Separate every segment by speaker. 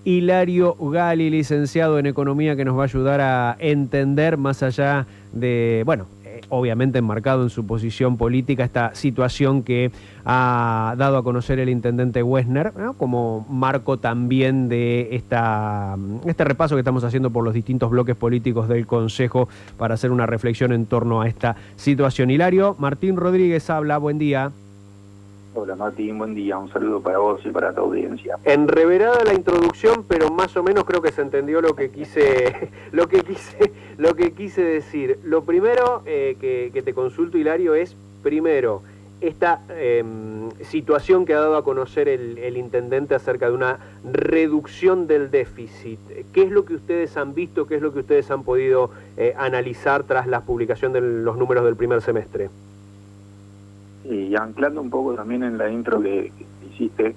Speaker 1: Hilario Gali, licenciado en Economía, que nos va a ayudar a entender más allá de, bueno, obviamente enmarcado en su posición política, esta situación que ha dado a conocer el intendente Wessner, ¿no? Como marco también de este repaso que estamos haciendo por los distintos bloques políticos del Consejo para hacer una reflexión en torno a esta situación. Hilario, Martín Rodríguez habla, buen día.
Speaker 2: Hola Martín, buen día, un saludo para vos y para tu audiencia.
Speaker 1: Enreverada la introducción, pero más o menos creo que se entendió lo que quise decir. Lo primero que te consulto, Hilario, es primero esta situación que ha dado a conocer el intendente acerca de una reducción del déficit. ¿Qué es lo que ustedes han visto? ¿Qué es lo que ustedes han podido analizar tras la publicación de los números del primer semestre?
Speaker 2: Y anclando un poco también en la intro que hiciste,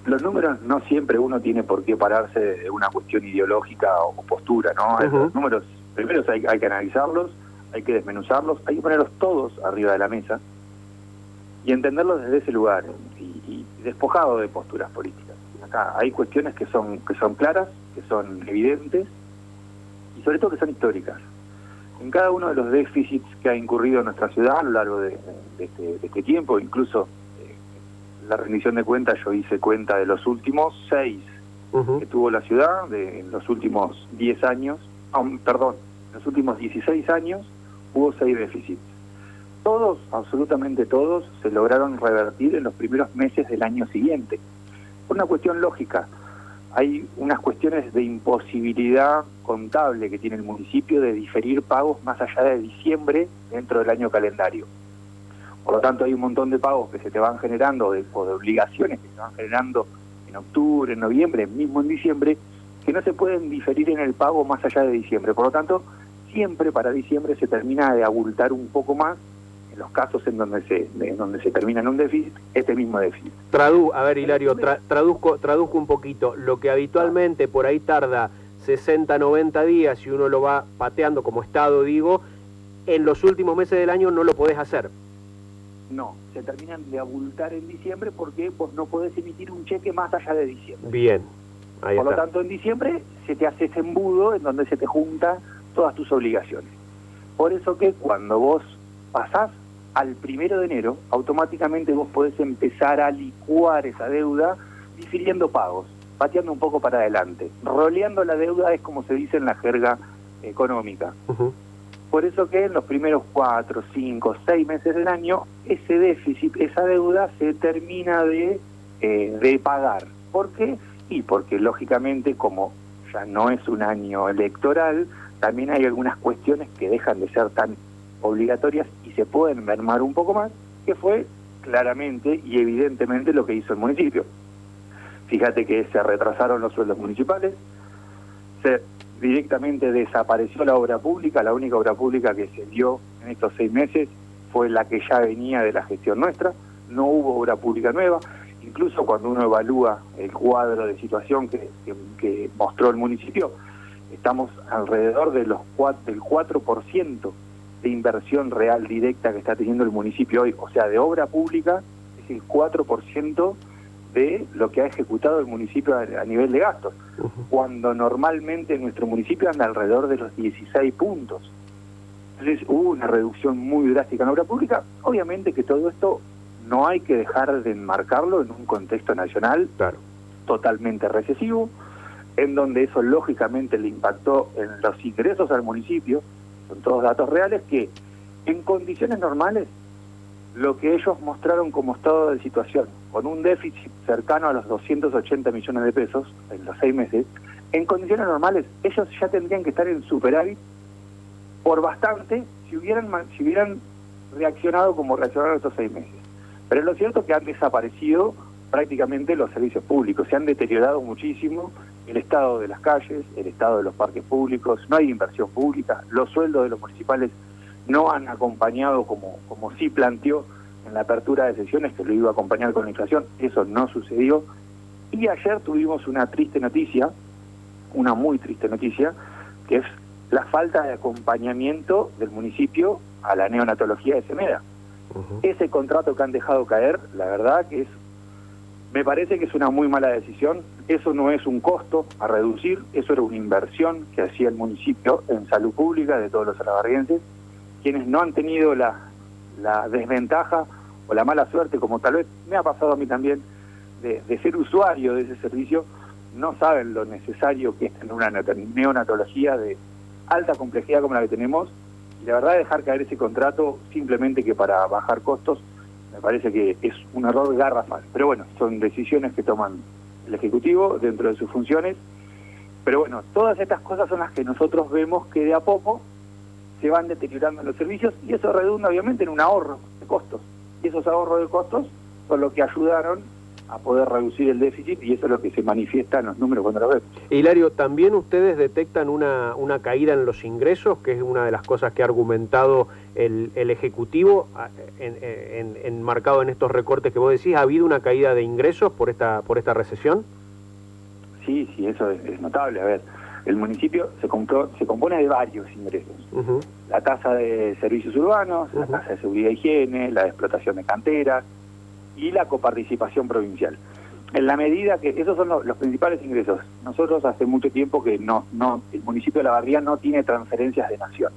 Speaker 2: los números no siempre uno tiene por qué pararse de una cuestión ideológica o postura, ¿no? Los números, primero hay que analizarlos, hay que desmenuzarlos, hay que ponerlos todos arriba de la mesa y entenderlos desde ese lugar y despojado de posturas políticas. Acá hay cuestiones que son claras, que son evidentes y sobre todo que son históricas. En cada uno de los déficits que ha incurrido nuestra ciudad a lo largo de este tiempo, incluso la rendición de cuentas, yo hice cuenta de los últimos 6 que tuvo la ciudad, en los últimos 10 años, en los últimos 16 años hubo 6 déficits. Todos, absolutamente todos, se lograron revertir en los primeros meses del año siguiente. Por una cuestión lógica. Hay unas cuestiones de imposibilidad contable que tiene el municipio de diferir pagos más allá de diciembre dentro del año calendario. Por lo tanto, hay un montón de pagos que se te van generando, o de obligaciones que se van generando en octubre, en noviembre, mismo en diciembre, que no se pueden diferir en el pago más allá de diciembre. Por lo tanto, siempre para diciembre se termina de abultar un poco más en los casos en donde se termina en un déficit, este mismo déficit.
Speaker 1: A ver, Hilario, traduzco un poquito. Lo que habitualmente por ahí tarda 60, 90 días, si uno lo va pateando como Estado, digo, en los últimos meses del año no lo podés hacer.
Speaker 2: No, se terminan de abultar en diciembre porque vos no podés emitir un cheque más allá de diciembre.
Speaker 1: Bien, ahí
Speaker 2: Por
Speaker 1: está.
Speaker 2: lo tanto, en diciembre se te hace ese embudo en donde se te juntan todas tus obligaciones. Por eso que cuando vos pasás al 1 de enero, automáticamente vos podés empezar a licuar esa deuda difiriendo pagos, pateando un poco para adelante. Roleando la deuda es como se dice en la jerga económica. Por eso que en los primeros 4, 5, 6 meses del año, ese déficit, esa deuda se termina de pagar. ¿Por qué? Y porque lógicamente, como ya no es un año electoral, también hay algunas cuestiones que dejan de ser tan obligatorias y se pueden mermar un poco más, que fue claramente y evidentemente lo que hizo el municipio. Fíjate que se retrasaron los sueldos municipales, se directamente desapareció la obra pública, la única obra pública que se dio en estos 6 meses fue la que ya venía de la gestión nuestra, no hubo obra pública nueva, incluso cuando uno evalúa el cuadro de situación que mostró el municipio, estamos alrededor de del 4% de inversión real directa que está teniendo el municipio hoy, o sea, de obra pública es el 4% de lo que ha ejecutado el municipio a nivel de gastos, cuando normalmente nuestro municipio anda alrededor de los 16 puntos. Entonces hubo una reducción muy drástica en obra pública. Obviamente que todo esto no hay que dejar de enmarcarlo en un contexto nacional totalmente recesivo, en donde eso lógicamente le impactó en los ingresos al municipio. Son todos datos reales que en condiciones normales lo que ellos mostraron como estado de situación, con un déficit cercano a los 280 millones de pesos en los 6 meses, en condiciones normales ellos ya tendrían que estar en superávit por bastante si hubieran reaccionado como reaccionaron estos 6 meses. Pero lo cierto es que han desaparecido prácticamente los servicios públicos, se han deteriorado muchísimo el estado de las calles, el estado de los parques públicos, no hay inversión pública, los sueldos de los municipales no han acompañado como sí planteó en la apertura de sesiones que lo iba a acompañar con la inflación, eso no sucedió. Y ayer tuvimos una triste noticia, una muy triste noticia, que es la falta de acompañamiento del municipio a la neonatología de Semeda. Ese contrato que han dejado caer, la verdad que es Me parece que es una muy mala decisión. Eso no es un costo a reducir, eso era una inversión que hacía el municipio en salud pública de todos los alabarrienses, quienes no han tenido la desventaja o la mala suerte, como tal vez me ha pasado a mí también, de ser usuario de ese servicio, no saben lo necesario que es tener una neonatología de alta complejidad como la que tenemos, y la verdad dejar caer ese contrato simplemente que para bajar costos, me parece que es un error garrafal. Pero bueno, son decisiones que toman el Ejecutivo dentro de sus funciones. Pero bueno, todas estas cosas son las que nosotros vemos que de a poco se van deteriorando en los servicios, y eso redunda obviamente en un ahorro de costos. Y esos ahorros de costos son lo que ayudaron a poder reducir el déficit, y eso es lo que se manifiesta en los números cuando los vemos.
Speaker 1: Hilario, ¿también ustedes detectan una caída en los ingresos, que es una de las cosas que ha argumentado el Ejecutivo, enmarcado en estos recortes que vos decís? ¿Ha habido una caída de ingresos por esta recesión?
Speaker 2: Sí, eso es notable. A ver, el municipio se compone de varios ingresos. La tasa de servicios urbanos, la tasa de seguridad e higiene, la de explotación de canteras y la coparticipación provincial. En la medida que esos son los principales ingresos, nosotros hace mucho tiempo que el municipio de La Barría no tiene transferencias de nación.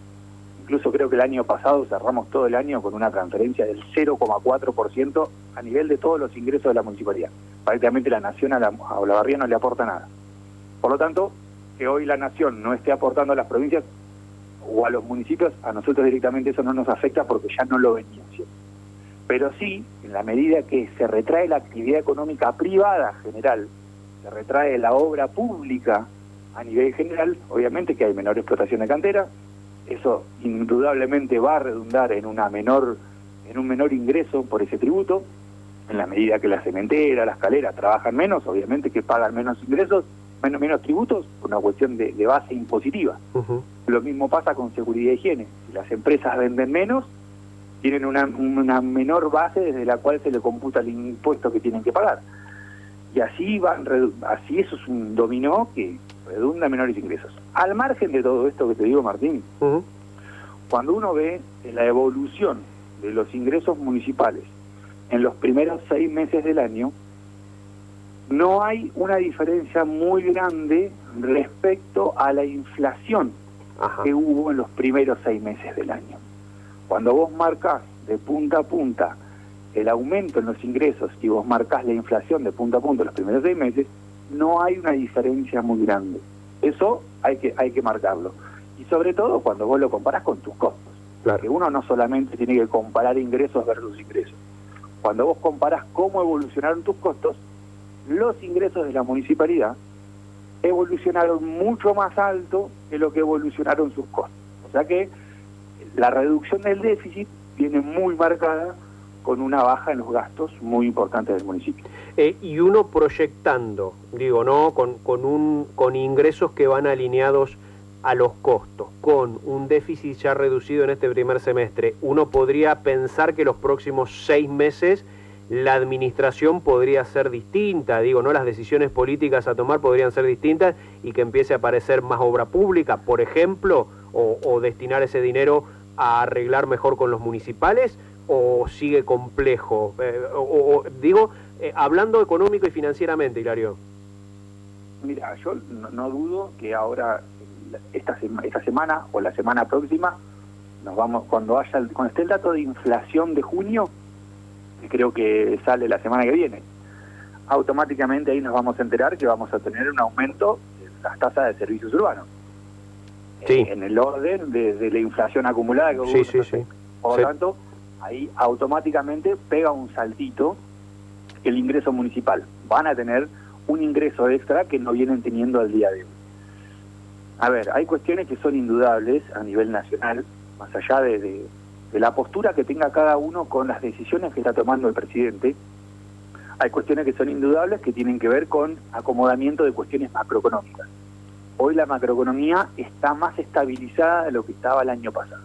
Speaker 2: Incluso creo que el año pasado cerramos todo el año con una transferencia del 0,4% a nivel de todos los ingresos de la municipalidad. Prácticamente la nación a La Barría no le aporta nada. Por lo tanto, que hoy la nación no esté aportando a las provincias o a los municipios, a nosotros directamente eso no nos afecta porque ya no lo venía haciendo. Pero sí, en la medida que se retrae la actividad económica privada general, se retrae la obra pública a nivel general, obviamente que hay menor explotación de cantera, eso indudablemente va a redundar en un menor ingreso por ese tributo. En la medida que la cementera, las caleras trabajan menos, obviamente que pagan menos ingresos, menos tributos, por una cuestión de base impositiva. Lo mismo pasa con seguridad e higiene. Si las empresas venden menos, tienen una menor base desde la cual se le computa el impuesto que tienen que pagar. Y así eso es un dominó que redunda en menores ingresos. Al margen de todo esto que te digo, Martín, cuando uno ve la evolución de los ingresos municipales en los primeros 6 meses del año, no hay una diferencia muy grande respecto a la inflación que hubo en los primeros 6 meses del año. Cuando vos marcás de punta a punta el aumento en los ingresos y vos marcás la inflación de punta a punta en los primeros 6 meses, no hay una diferencia muy grande. Eso hay que marcarlo. Y sobre todo cuando vos lo comparás con tus costos. Claro. Que uno no solamente tiene que comparar ingresos versus ingresos. Cuando vos comparás cómo evolucionaron tus costos, los ingresos de la municipalidad evolucionaron mucho más alto que lo que evolucionaron sus costos. O sea que la reducción del déficit viene muy marcada con una baja en los gastos muy importantes del municipio.
Speaker 1: Y uno proyectando, digo, ¿no? Con ingresos que van alineados a los costos, con un déficit ya reducido en este primer semestre, uno podría pensar que los próximos 6 meses la administración podría ser distinta, digo, ¿no? Las decisiones políticas a tomar podrían ser distintas y que empiece a aparecer más obra pública, por ejemplo, o destinar ese dinero a arreglar mejor con los municipales, o sigue complejo, hablando económico y financieramente, Hilario.
Speaker 2: Mira, yo no dudo que ahora, esta semana o la semana próxima, cuando esté el dato de inflación de junio, que creo que sale la semana que viene, automáticamente ahí nos vamos a enterar que vamos a tener un aumento en las tasas de servicios urbanos. Sí. En el orden de la inflación acumulada que hubo.
Speaker 1: Sí.
Speaker 2: Por lo tanto, ahí automáticamente pega un saltito el ingreso municipal. Van a tener un ingreso extra que no vienen teniendo al día de hoy. A ver, hay cuestiones que son indudables a nivel nacional, más allá de la postura que tenga cada uno con las decisiones que está tomando el presidente. Hay cuestiones que son indudables que tienen que ver con acomodamiento de cuestiones macroeconómicas. Hoy la macroeconomía está más estabilizada de lo que estaba el año pasado.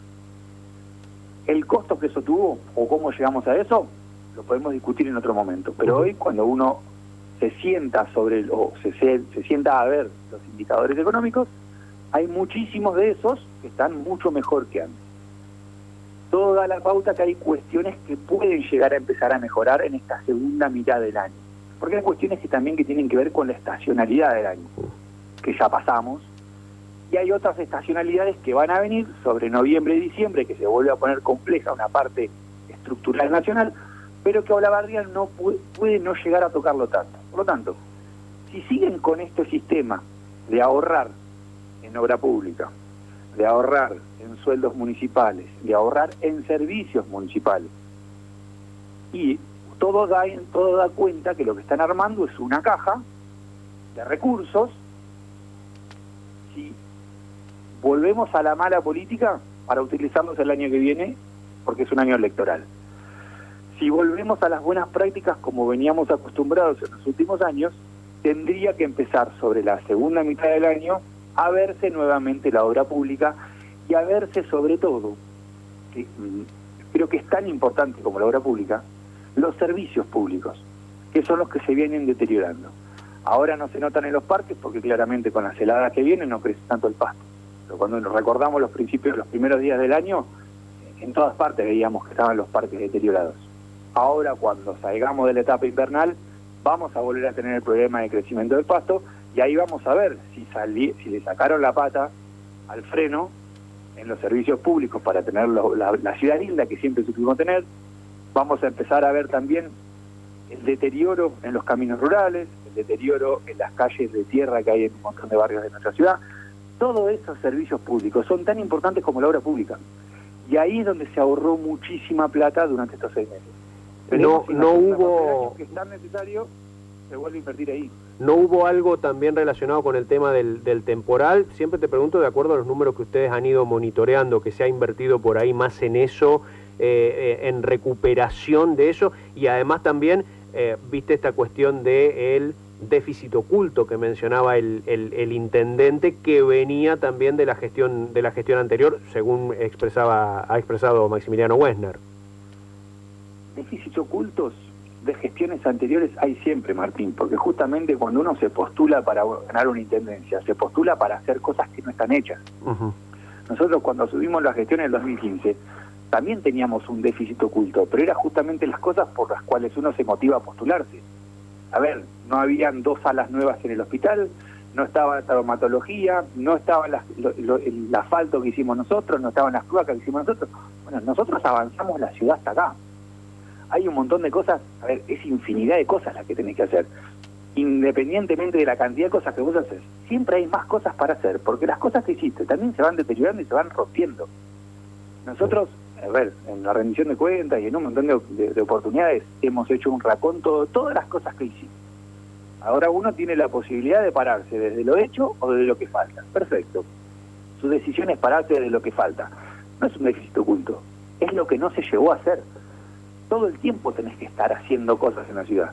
Speaker 2: El costo que eso tuvo, o cómo llegamos a eso, lo podemos discutir en otro momento. Pero hoy, cuando uno se sienta se sienta a ver los indicadores económicos, hay muchísimos de esos que están mucho mejor que antes. Todo da la pauta que hay cuestiones que pueden llegar a empezar a mejorar en esta segunda mitad del año. porque hay cuestiones que también que tienen que ver con la estacionalidad del año, que ya pasamos, y hay otras estacionalidades que van a venir sobre noviembre y diciembre, que se vuelve a poner compleja una parte estructural nacional, pero que Olavarría no puede no llegar a tocarlo tanto. Por lo tanto, si siguen con este sistema de ahorrar en obra pública, de ahorrar en sueldos municipales, de ahorrar en servicios municipales, y todo da cuenta que lo que están armando es una caja de recursos. Si volvemos a la mala política, para utilizarlos el año que viene, porque es un año electoral. Si volvemos a las buenas prácticas como veníamos acostumbrados en los últimos años, tendría que empezar sobre la segunda mitad del año a verse nuevamente la obra pública y a verse sobre todo, que creo que es tan importante como la obra pública, los servicios públicos, que son los que se vienen deteriorando. Ahora no se notan en los parques porque claramente con las heladas que vienen no crece tanto el pasto. Pero cuando nos recordamos los primeros días del año, en todas partes veíamos que estaban los parques deteriorados. Ahora cuando salgamos de la etapa invernal, vamos a volver a tener el problema de crecimiento del pasto y ahí vamos a ver si le sacaron la pata al freno en los servicios públicos para tener la ciudad linda que siempre supimos tener. Vamos a empezar a ver también el deterioro en los caminos rurales, el deterioro en las calles de tierra que hay en un montón de barrios de nuestra ciudad. Todos esos servicios públicos son tan importantes como la obra pública. Y ahí es donde se ahorró muchísima plata durante estos 6 meses. Pero
Speaker 1: no hubo...
Speaker 2: que es tan necesario, se vuelve a invertir ahí.
Speaker 1: ¿No hubo algo también relacionado con el tema del temporal? Siempre te pregunto, de acuerdo a los números que ustedes han ido monitoreando, que se ha invertido por ahí más en eso, en recuperación de eso, y además también, viste esta cuestión del déficit oculto que mencionaba el intendente, que venía también de la gestión anterior, según ha expresado Maximiliano Wessner.
Speaker 2: Déficits ocultos de gestiones anteriores hay siempre, Martín, porque justamente cuando uno se postula para ganar una intendencia, se postula para hacer cosas que no están hechas.
Speaker 1: Uh-huh.
Speaker 2: Nosotros cuando subimos la gestión en el 2015, también teníamos un déficit oculto, pero era justamente las cosas por las cuales uno se motiva a postularse. A ver, no habían 2 salas nuevas en el hospital, no estaba la traumatología, no estaba el asfalto que hicimos nosotros, no estaban las cloacas que hicimos nosotros. Bueno, nosotros avanzamos la ciudad hasta acá. Hay un montón de cosas, a ver, es infinidad de cosas las que tenés que hacer. Independientemente de la cantidad de cosas que vos haces, siempre hay más cosas para hacer, porque las cosas que hiciste también se van deteriorando y se van rompiendo. Nosotros, a ver, en la rendición de cuentas y en un montón de oportunidades, hemos hecho un raconto de todas las cosas que hicimos. Ahora uno tiene la posibilidad de pararse desde lo hecho o desde lo que falta. Perfecto. Su decisión es pararse desde lo que falta. No es un déficit oculto, es lo que no se llegó a hacer. Todo el tiempo tenés que estar haciendo cosas en la ciudad.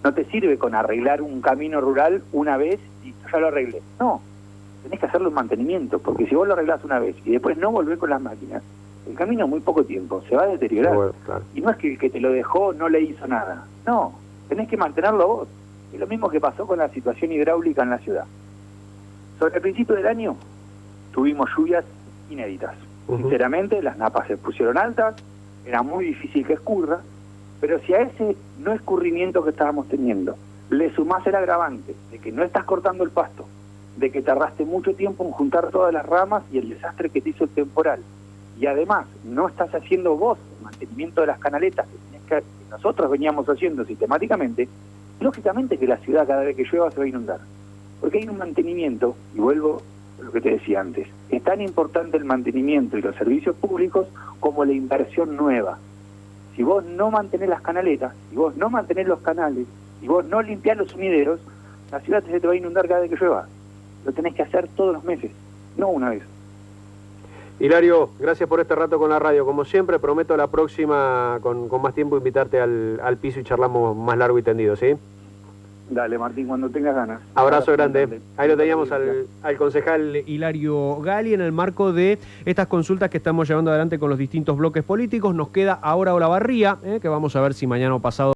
Speaker 2: No te sirve con arreglar un camino rural una vez y ya lo arreglé. No, tenés que hacerle un mantenimiento, porque si vos lo arreglás una vez y después no volvés con las máquinas, el camino en muy poco tiempo se va a deteriorar.
Speaker 1: Bueno, claro.
Speaker 2: Y no es que el que te lo dejó no le hizo nada. No, tenés que mantenerlo vos. Es lo mismo que pasó con la situación hidráulica en la ciudad. Sobre el principio del año tuvimos lluvias inéditas.
Speaker 1: Uh-huh.
Speaker 2: Sinceramente, las napas se pusieron altas, era muy difícil que escurra, pero si a ese no escurrimiento que estábamos teniendo le sumás el agravante de que no estás cortando el pasto, de que tardaste mucho tiempo en juntar todas las ramas y el desastre que te hizo el temporal, y además no estás haciendo vos el mantenimiento de las canaletas que nosotros veníamos haciendo sistemáticamente, lógicamente que la ciudad cada vez que llueva se va a inundar, porque hay un mantenimiento, y vuelvo a lo que te decía antes, es tan importante el mantenimiento y los servicios públicos como la inversión nueva. Si vos no mantenés las canaletas, si vos no mantenés los canales, si vos no limpiás los sumideros, la ciudad se te va a inundar cada vez que llueva. Lo tenés que hacer todos los meses, no una vez.
Speaker 1: Hilario, gracias por este rato con la radio. Como siempre, prometo la próxima, con más tiempo, invitarte al piso y charlamos más largo y tendido, ¿sí?
Speaker 2: Dale, Martín, cuando tengas ganas.
Speaker 1: Abrazo grande. Ahí lo teníamos al concejal Hilario Gali en el marco de estas consultas que estamos llevando adelante con los distintos bloques políticos. Nos queda ahora Olavarría, que vamos a ver si mañana o pasado